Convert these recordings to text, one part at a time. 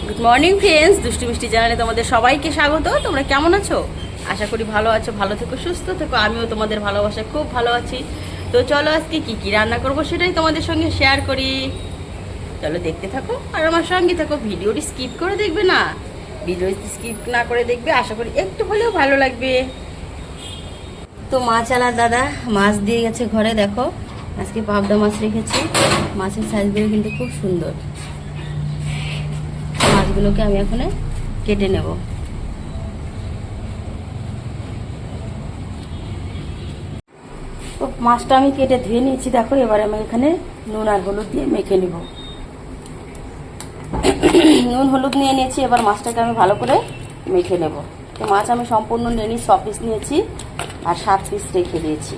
Good morning friends, দুষ্টু মিষ্টি চ্যানেলে তোমাদের সবাইকে স্বাগত। তোমরা কেমন আছো? আশা করি ভালো আছো, ভালো থেকো, সুস্থ থেকো। আমিও তোমাদের ভালোবাসায় খুব ভালো আছি। তো চলো আজকে কি রান্না করব সেটাই তোমাদের সঙ্গে শেয়ার করি। চলো দেখতে থাকো আর আমার সঙ্গে থাকো। ভিডিওটি স্কিপ করে দেখবে না, ভিডিও স্কিপ না করে দেখবে, আশা করি একটু হলেও ভালো লাগবে। তো মাছ আলার দাদা মাছ দিয়ে গেছে ঘরে। দেখো আজকে পাবদা মাছ রেখেছি। মাছের সাইজগুলো কিন্তু খুব সুন্দর। মাছগুলোকে আমি এখন কেটে নেব। তো মাছটা আমি কেটে ধুয়ে নিয়েছি। দেখো এবার আমি এখানে নুন আর হলুদ দিয়ে মেখে নিব। নুন হলুদ নিয়ে নিয়েছি, এবার মাছটাকে আমি ভালো করে মেখে নেব। তো মাছ আমি সম্পূর্ণ নিয়ে নিই, 6 পিস নিয়েছি আর 7 পিস রেখে দিয়েছি।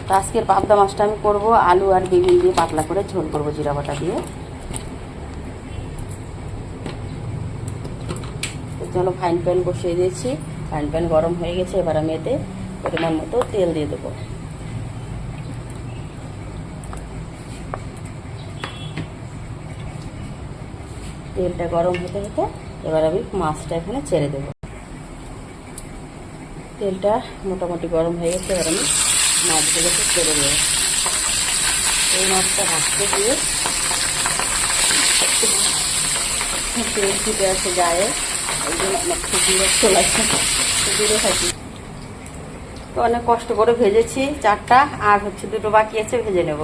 তো আজকের পাবদা মাছটা আমি করব আলু আর বেগুন দিয়ে পাতলা করে ঝোল করব জিরা বাটা দিয়ে। চলো ফ্রাইং প্যান বসিয়ে দিয়েছি, ফ্রাইং প্যান গরম হয়ে গেছে। এবার আমি এতে পরিমাণ মতো তেল দিয়ে দেবো। তেলটা গরম হতে হতে এবার আমি মাছটা এখানে ছেড়ে দেব। তেলটা মোটামুটি গরম হয়ে গেছে, এবার আমি মাছগুলোকে ছেড়ে দেবো। এই মাছটা ভাজতে দিয়ে তেল ফুটে আসে গায়ে, ওই জন্য আমার খুব বিরক্ত লাগছে, দূরে থাকি। তো অনেক কষ্ট করে ভেজেছি 4টা, আর 2টো বাকি আছে, ভেজে নেব।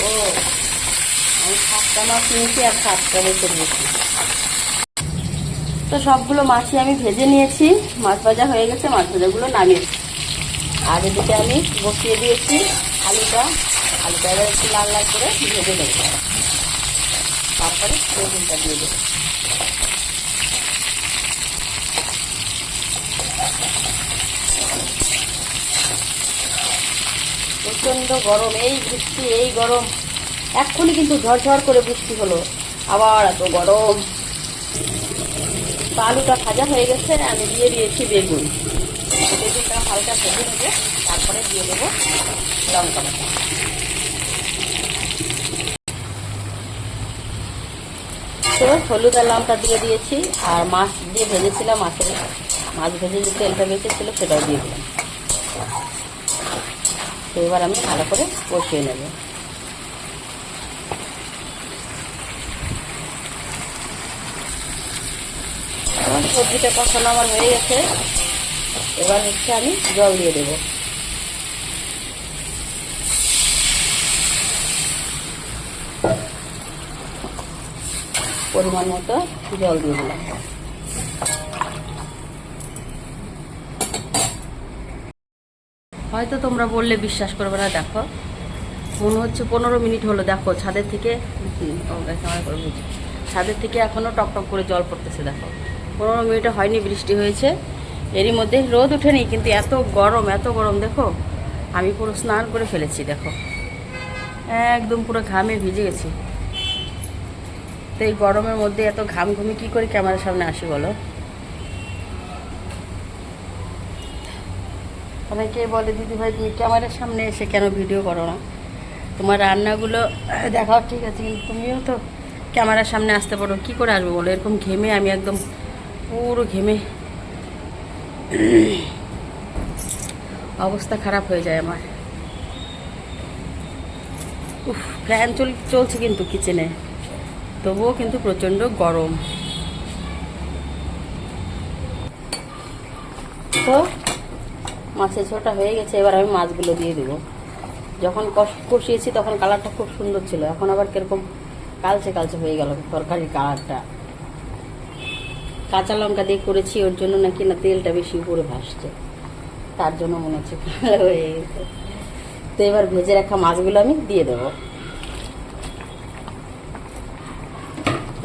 ও আমি 7টা মাছ নিয়েছি আর 7টা রেখে দিয়েছি। তো সবগুলো মাছই আমি ভেজে নিয়েছি। মাছ ভাজা হয়ে গেছে, মাছ ভাজাগুলো নামিয়েছি। আর এদিকে আমি বসিয়ে দিয়েছি আলুটা এবার একটু লাল লাল করে ভেজে নেব। তারপরে বেগুনটা দিয়ে দেবো। প্রচণ্ড গরম, এই বৃষ্টি, এই গরম। এক্ষুনি কিন্তু ঝরঝর করে বৃষ্টি হলো, আবার এত গরম। আলুটা ভাজা হয়ে গেছে, আমি দিয়ে দিয়েছি বেগুন। বেগুনটা হালকা ভেজে নেবো, তারপরে দিয়ে দেবো লঙ্কা বাটা। তো হলুদ আর লঙ্কা দিয়ে দিয়েছি, আর মাছ দিয়ে ভেজেছিলাম, মাছ ভেজে যে তেলটা বেঁচেছিল সেটাও দিয়ে দিলাম। তো এবার আমি ভালো করে কষিয়ে নেব। সবজিটা কষানো আমার হয়ে গেছে, এবার আমি জল দিয়ে দেব। পরিমাণ মতো জল দিয়ে দিলাম। হয়তো তোমরা বললে বিশ্বাস করবে না। দেখো মনে হচ্ছে 15 মিনিট হলো। দেখো ছাদের থেকে এখনো টকটক করে জল পড়তেছে। দেখো 15 মিনিটও হয়নি, বৃষ্টি হয়েছে, এরই মধ্যে রোদ ওঠেনি, কিন্তু এত গরম, এত গরম। দেখো আমি পুরো স্নান করে ফেলেছি, দেখো একদম পুরো ঘামে ভিজে গেছি। তো এই গরমের মধ্যে এত ঘামঘুমি কী করে ক্যামেরার সামনে আসি বলো? অনেকে বলে দিদি ভাই তুমি ক্যামেরার সামনে এসে কেন ভিডিও করো না? তোমার রান্নাগুলো দেখাও ঠিক আছে, কিন্তু তুমিও তো ক্যামেরার সামনে আসতে পারো। কী করে আসবো বলো? এরকম ঘেমে আমি একদম পুরো ঘেমে অবস্থা খারাপ হয়ে যায় আমার। ফ্যান চলছে কিন্তু কিচেনে, তবুও কিন্তু প্রচণ্ড গরম। তো মাছের ঝোলটা হয়ে গেছে, এবার আমি মাছগুলো দিয়ে দেবো। যখন কষিয়েছি তখন কালারটা খুব সুন্দর ছিল, এখন আবার কিরকম কালচে কালচে হয়ে গেল তরকারির কালারটা। কাঁচা লঙ্কা দিয়ে করেছি, ওর জন্য নাকি না তেলটা বেশি উপরে ভাসছে, তার জন্য মনে হচ্ছে কালো হয়ে গেছে। তো এবার ভেজে রাখা মাছগুলো আমি দিয়ে দেবো।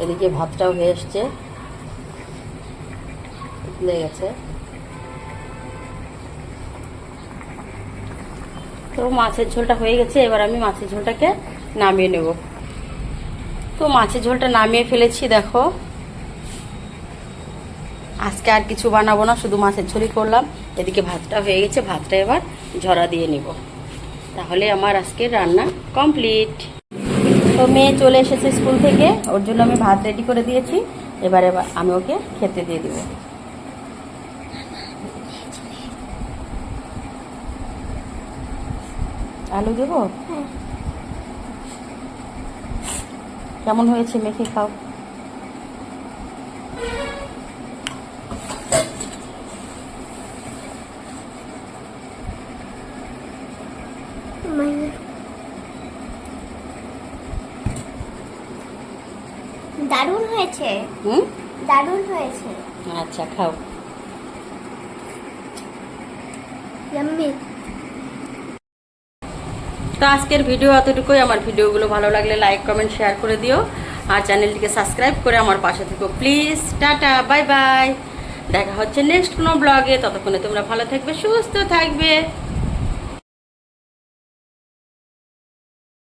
এদিকে ভাতটাও হয়ে এসছে, ফুলে গেছে। তো মাছের ঝোলটা হয়ে গেছে, এবার আমি মাছের ঝোলটাকে নামিয়ে নেব। তো মাছের ঝোলটা নামিয়ে ফেলেছি। দেখো আজকে আর কিছু বানাবো না, শুধু মাছের ঝোলই করলাম। এদিকে ভাতটা হয়ে গেছে, ভাতটা এবার ঝরা দিয়ে নিব, তাহলে আমার আজকে রান্না কমপ্লিট। তো মেয়ে চলে এসেছে স্কুল থেকে, ওর জন্য আমি ভাত রেডি করে দিয়েছি। এবার আমি ওকে খেতে দিয়ে দিব। আলু দেবো? কেমন হয়েছে মেখে খাও। দারুণ হয়েছে। দারুণ হয়েছে। আচ্ছা খাও। ইয়াম্মি। তো আজকের ভিডিও এতটুকুই। আমার ভিডিওগুলো ভালো লাগলে লাইক কমেন্ট শেয়ার করে দিও, আর চ্যানেলটিকে সাবস্ক্রাইব করে আমার পাশে থেকো প্লিজ। Tata, bye bye. দেখা হচ্ছে নেক্সট কোনো ব্লগে। ততক্ষণে তোমরা ভালো থাকবে, সুস্থ থাকবে।